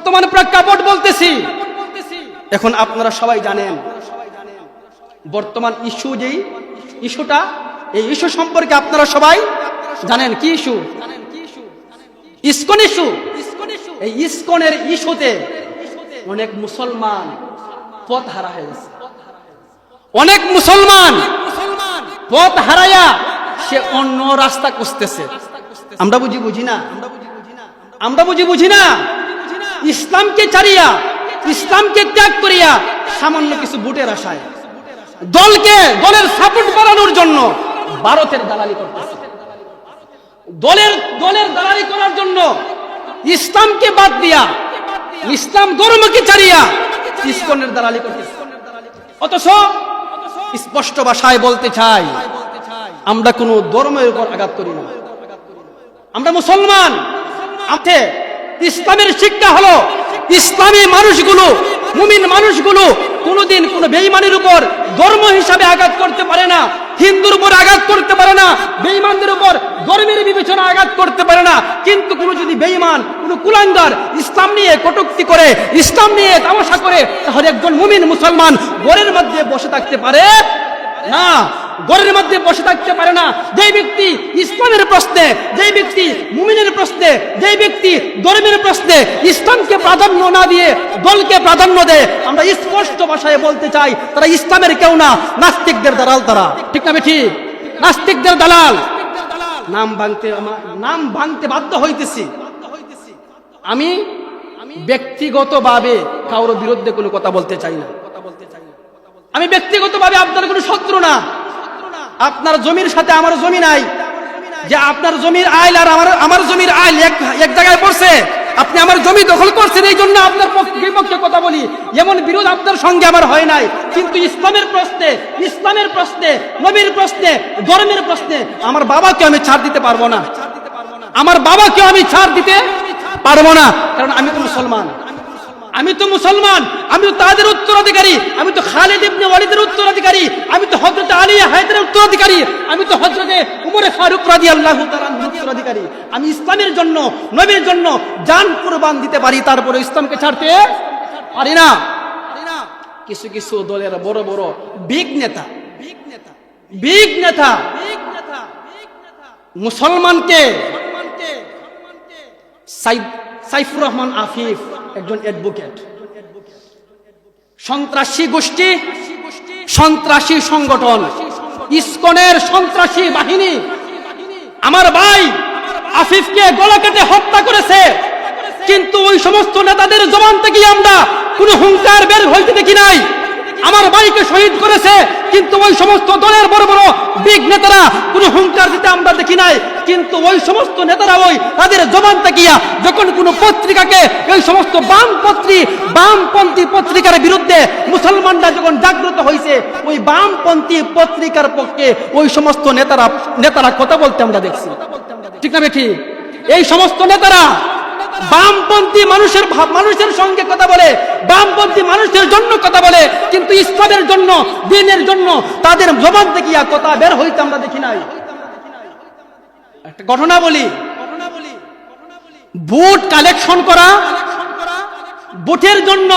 বর্তমান প্রেক্ষাপট বলতেছি। এখন আপনারা সবাই জানেন বর্তমান ইস্যু যেই ইস্যুটা, এই ইস্যু সম্পর্কে আপনারা সবাই জানেন কি ইস্যু? ISKCON issue. এই ইসকনের ইস্যুতে অনেক মুসলমান পথ হারা হয়ে গেছে। অনেক মুসলমান পথ হারাইয়া সে অন্য রাস্তা খুঁজতেছে। আমরা বুঝি না, আমরা বুঝি না। ইসলামকে ছাড়িয়া, ইসলামকে ত্যাগ করিয়া সামান্য কিছু ভোটের আশায় দলের সাপোর্ট বাড়ানোর জন্য ভারতের দালালি করতেছে। দলের দালালি করার জন্য ইসলামকে বাদ দিয়া, ইসলাম ধর্মকে ছাড়িয়া ইসকনের দালালি করতেছে। অথচ স্পষ্ট ভাষায় বলতে চাই, আমরা কোনো ধর্মের উপর আঘাত করি না। আমরা মুসলমান। ইসলামের শিক্ষা হলো ইসলামী মানুষগুলো, মুমিন মানুষগুলো কোনোদিন কোনো বেঈমানের উপর ধর্ম হিসাবে আঘাত করতে পারে না, হিন্দুর উপর আঘাত করতে পারে না, বেঈমানদের উপর ধর্মের বিবেচনা আঘাত করতে পারে না। কিন্তু কোনো যদি বেঈমান, কোনো কুলাঙ্গার ইসলাম নিয়ে কটূক্তি করে, ইসলাম নিয়ে তামাশা করে, তাহলে একজন মুমিন মুসলমান ঘরের মধ্যে বসে থাকতে পারে না, ঘরের মধ্যে বসে থাকতে পারে না। যেই ব্যক্তি ইসলামের প্রশ্নে, যেই ব্যক্তি মুমিনের প্রশ্নে, যেই ব্যক্তি ধর্মের প্রশ্নে ইসলামকে প্রাধান্য না দিয়ে দলকে প্রাধান্য দেয়, আমরা স্পষ্ট ভাষায় বলতে চাই তারা ইসলামের কেউ না, নাস্তিকদের দালাল তারা। ঠিক না ঠিক? নাস্তিকদের দালাল। নাম ভাঙতে বাধ্য হইতেছি। আমি ব্যক্তিগতভাবে কারোর বিরুদ্ধে কোনো কথা বলতে চাই না। আমি ব্যক্তিগতভাবে আপনার কোনো শত্রু না। আপনার জমির সাথে আমার জমি নাই, যে আপনার জমির আইল আর আমার জমির আইল এক জায়গায় পড়ছে, আপনি আমার জমি দখল করছেন, এই জন্য আপনার বিপক্ষে কথা বলি, এমন বিরোধ আপনার সঙ্গে আমার হয় নাই। কিন্তু ইসলামের প্রশ্নে, নবীর প্রশ্নে, ধর্মের প্রশ্নে আমার বাবাকে আমি ছাড় দিতে পারবো না। আমার বাবাকে আমি ছাড় দিতে পারবো না, কারণ আমি তো মুসলমান। আমি তো তাদের উত্তরাধিকারী, আমি তো খালিদ ইবনে ওয়ালিদের উত্তরাধিকারী, আমি তো হযরত আলী হায়দারের উত্তরাধিকারী, আমি তো হযরত উমর ফারুক রাদিয়াল্লাহু তাআলার উত্তরাধিকারী। আমি ইসলামের জন্য, নবীর জন্য জান কুরবান দিতে পারি, তারপরে ইসলামকে ছাড়তে পারি না। কিছু কিছু দলের বড় বড় বিগ নেতা মুসলমানকে, সাইফুর রহমান আফিফ একজন অ্যাডভোকেট, সন্ত্রাসী গোষ্ঠী, সন্ত্রাসী সংগঠন, ইসকনের সন্ত্রাসী বাহিনী আমার ভাই আফিফকে গলা কেটে হত্যা করেছে। কিন্তু ওই সমস্ত নেতাদের জবান থেকে আমরা কোনো হুঙ্কার বের হইতে দেখি নাই। আমার ভাইকে শহীদ করেছে, কিন্তু ওই সমস্ত দলের বড় বড় বিগ নেতারা কোনো হুঙ্কার দিতে আমরা দেখি নাই। কিন্তু ওই সমস্ত নেতারা ওই তাদের জবান তাকিয়া যখন কোনো পত্রিকাকে, ওই সমস্ত বামপন্থী পত্রিকার বিরুদ্ধে মুসলমানরা যখন জাগ্রত হয়েছে, ওই বামপন্থী পত্রিকার পক্ষে ওই সমস্ত নেতারা কথা বলতে আমরা দেখছি। ঠিক না বেঠি? এই সমস্ত নেতারা বামপন্থী মানুষের সঙ্গে কথা বলে, বামপন্থী মানুষের জন্য কথা বলে, কিন্তু ইসলামের জন্য, দ্বীনের জন্য তাদের জবান থেকে কথা বের হইতে আমরা দেখি নাই। একটা ঘটনা বলি, ভোট কালেকশন করা, ভোটের জন্য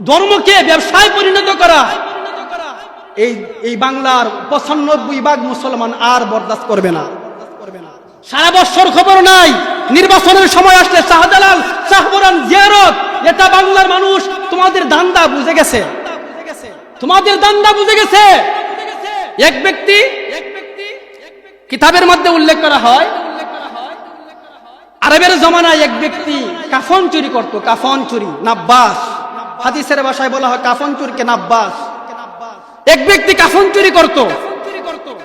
ধর্মকে ব্যবসায় পরিণত করা, এই বাংলার 95% মুসলমান আর বরদাস্ত করবে না। সারা বছর খবর নাই, নির্বাচনের সময় আসলে শাহজালাল, শাহপরান, জিয়ারত, এটা বাংলার মানুষ তোমাদের দান্দা বুঝে গেছে, তোমাদের দান্দা বুঝে গেছে। এক ব্যক্তি কিতাবের মধ্যে উল্লেখ করা হয়, আরবের জমানায় এক ব্যক্তি কাফন চুরি করত, কাফন চুরি, নাব্বাস, হাদিসের ভাষায় বলা হয় কাফন চুরিকে নাব্বাস। এক ব্যক্তি কাফন চুরি করত,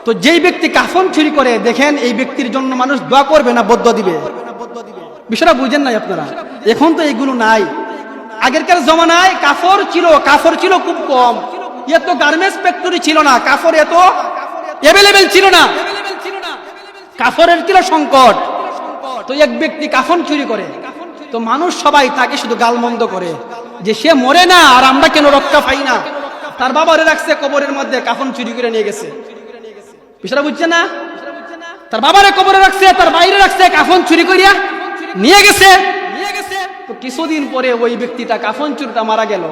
তো যেই ব্যক্তি কাফন চুরি করে, দেখেন এই ব্যক্তির জন্য মানুষ দোয়া করবে না বদ্দুয়া দিবে? বিষয়টা বুঝেন নাই আপনারা? এখন তো এগুলো নাই। আগেরকার জমানায় কাফর ছিল খুব কম, এত গার্মেন্টস ফ্যাক্টরি ছিল না, কাফর এত অ্যাভেলেবেল ছিল না, কাফরের ছিল সংকট। তো এক ব্যক্তি কাফন চুরি করে, তো মানুষ সবাই তাকে শুধু গালমন্দ করে যে সে মরে না আর আমরা কেন রক্ষা পাই না। তার বাবারে রাখছে কবরের মধ্যে, কাফন চুরি করে নিয়ে গেছে। বিষয়টা বুঝছে না? তার বাবারে কবরে রাখছে, তার বাইরে রাখছে, কাফন চুরি করিয়া নিয়ে গেছে। তো কিছুদিন পরে ওই ব্যক্তিটা কাফন চোরটা মারা গেল।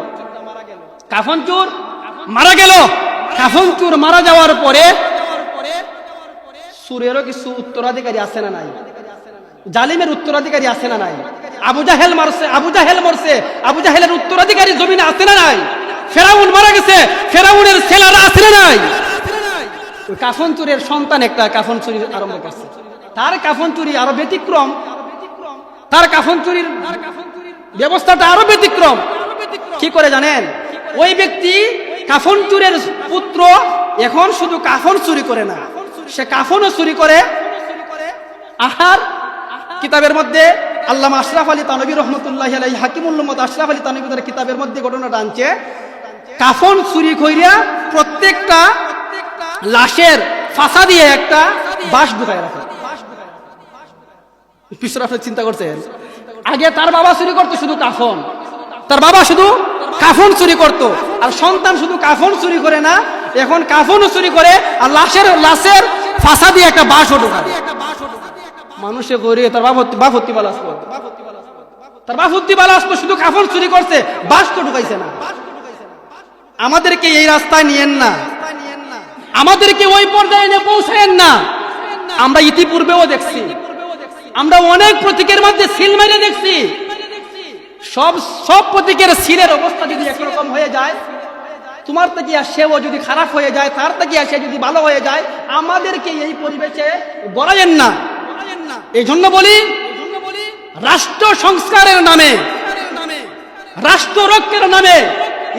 কাফন চোর মারা গেল। কাফন চোর মারা যাওয়ার পরে চোরেরও কিছু উত্তরাধিকারী আছে না নাই? জালিমের উত্তরাধিকারী আছে না নাই? আবু জাহেল মারছে, আবু জাহেল মরছে, আবু জাহেলের উত্তরাধিকারী জমিনে আছে না নাই? ফেরাউন মারা গেছে, ফেরাউনের ছেলেরা আছে না নাই? ওই কাফন চোরের সন্তান একটা কাফন চুরি আরম্ভ করছে। তার কাফন চুরি আরো ব্যতিক্রম, তার কাফন চুরির ব্যবস্থাটা আরো ব্যতিক্রম। কি করে জানেন? ওই ব্যক্তি কাফন চুরের পুত্র এখন শুধু কাফন চুরি করে না, সে কাফনও চুরি করে। আহার কিতাবের মধ্যে আল্লামা আশরাফ আলী থানভী রহমতুল্লাহি আলাইহি, হাকিমুল উম্মত আশরাফ আলী থানভী তার কিতাবের মধ্যে ঘটনাটা আনছে। কাফন চুরি কইরা প্রত্যেকটা লাশের ফাঁসা দিয়ে একটা বাঁশ ঢুকায় রাখে। পিছনে আপনি চিন্তা করছেন, আগে তার বাবা চুরি করতো শুধু কাফন, তার বাবা শুধু কাফন চুরি করত, আর সন্তান শুধু কাফন চুরি করে না, এখন কাফনও চুরি করে আর লাশের ফাঁসা দিয়ে একটা বাঁশও ঢুকায়। মানুষে করে তার বাপত্তি বালা আসতো, তার বাপত্তি বালা আসতো, শুধু কাফন চুরি করছে, বাঁশ তো ঢুকাইছে না। আমাদেরকে এই রাস্তায় নিয়েন না, আমাদেরকে ওই পর্যায়ে নিয়ে পৌঁছায়েন না। আমরা ইতিপূর্বেও দেখছি, আমরা অনেক প্রতীকের মধ্যে সিল মেরে দেখছি। সব প্রতীকের সিলের অবস্থা যদি একরকম হয়ে যায়, তোমার থেকে সেও যদি খারাপ হয়ে যায়, তার থেকে সে যদি ভালো হয়ে যায়, আমাদেরকে এই পরিবেশে গড়ায়েন না। এই জন্য বলি, রাষ্ট্র সংস্কারের নামে, রাষ্ট্র রক্ষার নামে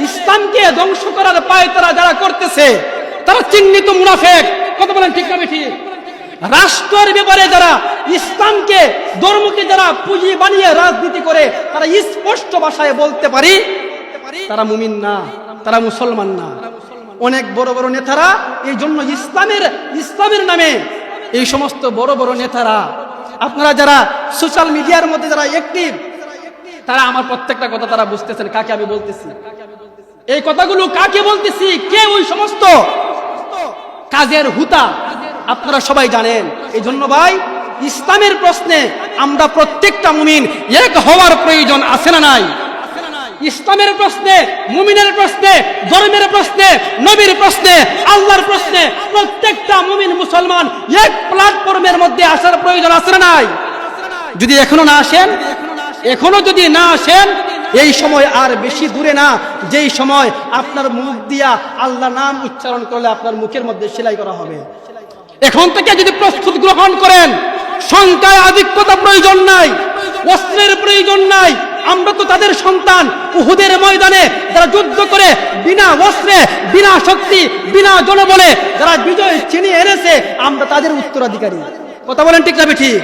ইসলামকে ধ্বংস করার পায়তারা যারা করতেছে, তারা চিহ্নিত মুনাফিক। কথা বলেন ঠিক না ঠিক? রাষ্ট্রের ব্যাপারে যারা ইসলামকে, ধর্মকে যারা পুঁজি বানিয়ে রাজনীতি করে, তারা স্পষ্ট ভাষায় বলতে পারি তারা মুমিন না, তারা মুসলমান না। অনেক বড় বড় নেতারা এই জন্য ইসলামের নামে এই সমস্ত বড় বড় নেতারা, আপনারা যারা সোশ্যাল মিডিয়ার মধ্যে যারা অ্যাক্টিভ, তারা আমার প্রত্যেকটা কথা তারা বুঝতেছেন কাকে আমি বলতেছি। এই কথাগুলো কাকে বলতেছি, কে ওই সমস্ত কাজের হুতা, আপনারা সবাই জানেন। এই জন্য ভাই, ইসলামের প্রশ্নে আমরা প্রত্যেকটা মুমিন এক হওয়ার প্রয়োজন আছে না নাই? ইসলামের প্রশ্নে, মুমিনের প্রশ্নে, ধর্মের প্রশ্নে, নবীর প্রশ্নে, আল্লাহর প্রশ্নে প্রত্যেকটা মুমিন মুসলমান এক প্ল্যাটফর্মের মধ্যে আসার প্রয়োজন আছে না নাই? যদি এখনো না আসেন, এখনো যদি না আসেন, এই সময় আর বেশি দূরে না, যেই সময় আপনার মুখ দিয়া আল্লাহ নাম উচ্চারণ করলে আপনার মুখের মধ্যে সেলাই করা হবে। এখন থেকে যদি প্রস্তুত গ্রহণ করেন, সংখ্যায় আধিক্যতা প্রয়োজন নাই, অস্ত্রের প্রয়োজন নাই। আমরা তো তাদের সন্তান। উহুদের ময়দানে যারা যুদ্ধ করে বিনা অস্ত্রে, বিনা শক্তি, বিনা জনবলে যারা বিজয় ছিনিয়ে এনেছে, আমরা তাদের উত্তরাধিকারী। কথা বলেন ঠিক না ঠিক?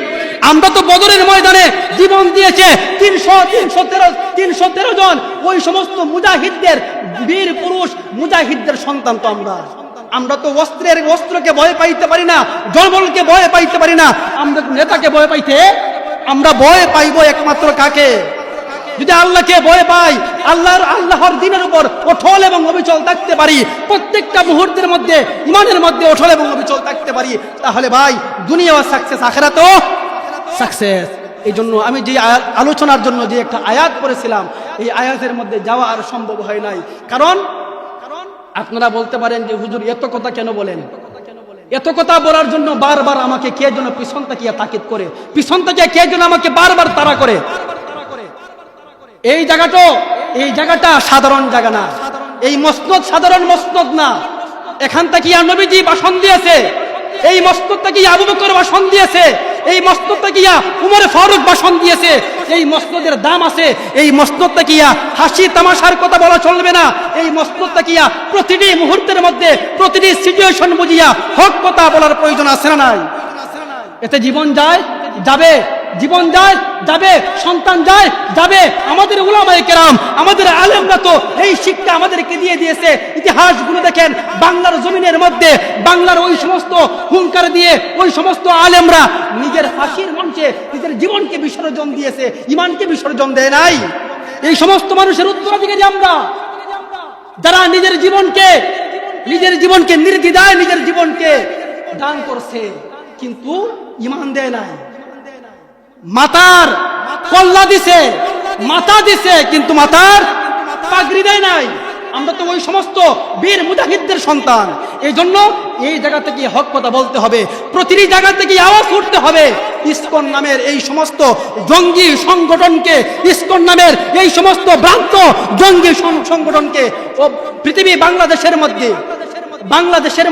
আমরা তো বদরের ময়দানে জীবন দিয়েছে 313 জন ওই সমস্ত মুজাহিদদের, বীর পুরুষ মুজাহিদদের সন্তান তো আমরা। আমরা তো অস্ত্রকে ভয় পাইতে পারি না, জনবলকে ভয় পাইতে পারি না, আমরা নেতাকে ভয় পাইতে, আমরা ভয় পাইব একমাত্র কাকে? যদি আল্লাহকে ভয় পাই, আল্লাহর দ্বীনের উপর অটল এবং অবিচল থাকতে পারি, প্রত্যেকটা মুহূর্তের মধ্যে ইমানের মধ্যে অটল এবং অবিচল থাকতে পারি, তাহলে ভাই দুনিয়াও সাকসেস, আখিরাতও সাকসেস। এই জন্য আমি যে আলোচনার জন্য যে একটা আয়াত পড়েছিলাম, এই আয়াতের মধ্যে যাওয়া আর সম্ভব হয় নাই। কারণ আপনারা বলতে পারেন যে হুজুর এত কথা কেন বলেন? এত কথা বলার জন্য বারবার আমাকে কে যেন পিছন থেকে তাকিদ করে, পিছন থেকে কে যেন আমাকে বারবার তাড়া করে। এই জায়গাটা সাধারণ জায়গা না, এই মসনদ সাধারণ মসনদ না। এখান থেকে নবীজি ভাষণ দিয়েছে, এই মসনদ থেকে আবু বকর ভাষণ দিয়েছে, এই মসনদ থেকে উমর ফারুক ভাষণ দিয়েছে। এই মসনদের দাম আছে। এই মসনদ থেকে হাসি তামাশার কথা বলা চলবে না। এই মসনদ থেকে প্রতিটি মুহূর্তের মধ্যে প্রতিটি সিচুয়েশন বুঝিয়া হক কথা বলার প্রয়োজন আছে না নাই? এতে জীবন যায়, যাবে, জীবন যায়, যাবে, সন্তান যায়, যাবে। আমাদের উলামায়ে কেরাম, আমাদের আলেমরা তো এই শিক্ষা আমাদেরকে দিয়ে দিয়েছে। ইতিহাসগুলো দেখেন, বাংলার জমিনের মধ্যে বাংলার ওই সমস্ত হুঙ্কার দিয়ে ওই সমস্ত আলেমরা নিজের ফাঁসির মঞ্চে নিজের জীবনকে বিসর্জন দিয়েছে, ইমানকে বিসর্জন দেয় নাই। এই সমস্ত মানুষের উত্তরাধিকারী আমরা, যারা নিজের জীবনকে নির্দ্বিধায় নিজের জীবনকে দান করছে, কিন্তু ইমান দেয় নাই। মাতার কল্লা দিছে, মাথা দিছে কিন্তু মাথার পাগড়ি দেয় নাই। আমরা তো ওই সমস্ত বীর মুজাহিদদের সন্তান। এই জন্য এই জায়গা থেকে হক কথা বলতে হবে, প্রতিটি জায়গা থেকে আওয়াজ উঠতে হবে। ইসকন নামের এই সমস্ত জঙ্গি সংগঠনকে, ইসকন নামের এই সমস্ত ভ্রান্ত জঙ্গি সংগঠনকে পৃথিবী বাংলাদেশের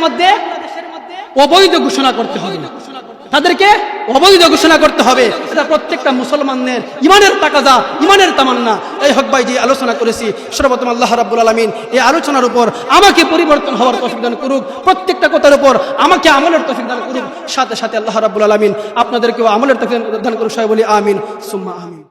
মধ্যে অবৈধ ঘোষণা করতে হবে, তাদেরকে অবৈধ ঘোষণা করতে হবে। এটা প্রত্যেকটা মুসলমানের ইমানের তাকাজা, ইমানের তামান্না। এই হক ভাই যে আলোচনা করেছি, সর্বপ্রথম আল্লাহ রাব্বুল আলামিন এই আলোচনার উপর আমাকে পরিবর্তন হওয়ার তৌফিক দান করুক, প্রত্যেকটা কথার উপর আমাকে আমলের তৌফিক দান করুক, সাথে সাথে আল্লাহ রাব্বুল আলামিন আপনাদেরকেও আমলের তৌফিক দান করুক। সবাই বলি আমিন সুম্মা আমিন।